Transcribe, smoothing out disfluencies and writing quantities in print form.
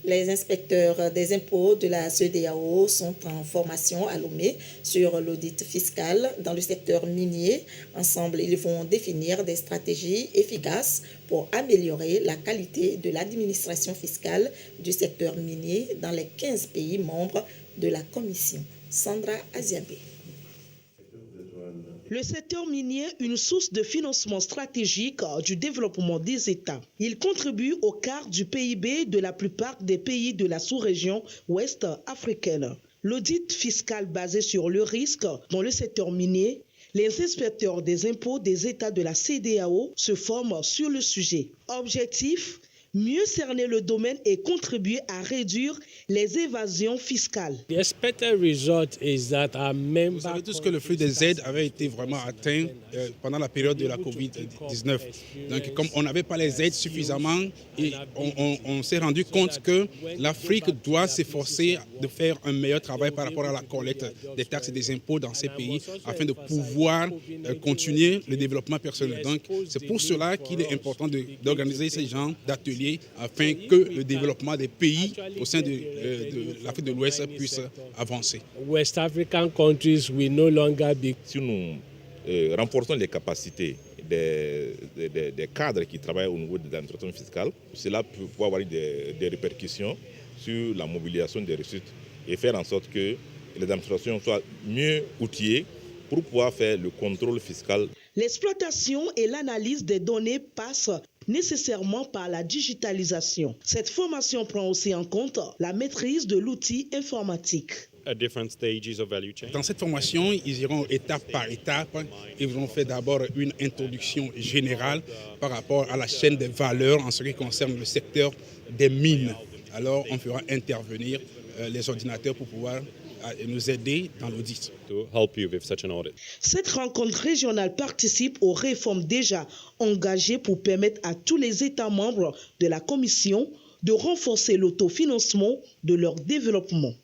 Les inspecteurs des impôts de la CEDEAO sont en formation à Lomé sur l'audit fiscal dans le secteur minier. Ensemble, ils vont définir des stratégies efficaces pour améliorer la qualité de l'administration fiscale du secteur minier dans les 15 pays membres de la Commission. Sandra Aziabé. Le secteur minier est une source de financement stratégique du développement des États. Il contribue au quart du PIB de la plupart des pays de la sous-région ouest africaine. L'audit fiscal basé sur le risque dans le secteur minier, les inspecteurs des impôts des États de la CEDEAO se forment sur le sujet. Objectif: mieux cerner le domaine et contribuer à réduire les évasions fiscales. Vous savez tous que le flux des aides avait été vraiment atteint pendant la période de la Covid-19. Donc, comme on n'avait pas les aides suffisamment, et on s'est rendu compte que l'Afrique doit s'efforcer de faire un meilleur travail par rapport à la collecte des taxes et des impôts dans ces pays afin de pouvoir continuer le développement personnel. Donc, c'est pour cela qu'il est important d'organiser ces genres d'ateliers afin que le développement des pays au sein de l'Afrique de l'Ouest puisse avancer. West African countries will no longer be. Si nous renforçons les capacités des cadres qui travaillent au niveau de l'administration fiscale, cela peut avoir des répercussions sur la mobilisation des ressources et faire en sorte que les administrations soient mieux outillées pour pouvoir faire le contrôle fiscal. L'exploitation et l'analyse des données passent nécessairement par la digitalisation. Cette formation prend aussi en compte la maîtrise de l'outil informatique. Dans cette formation, ils iront étape par étape. Ils vont faire d'abord une introduction générale par rapport à la chaîne des valeurs en ce qui concerne le secteur des mines. Alors, on fera intervenir les ordinateurs pour pouvoir nous aider dans l'audit. Cette rencontre régionale participe aux réformes déjà engagées pour permettre à tous les États membres de la Commission de renforcer l'autofinancement de leur développement.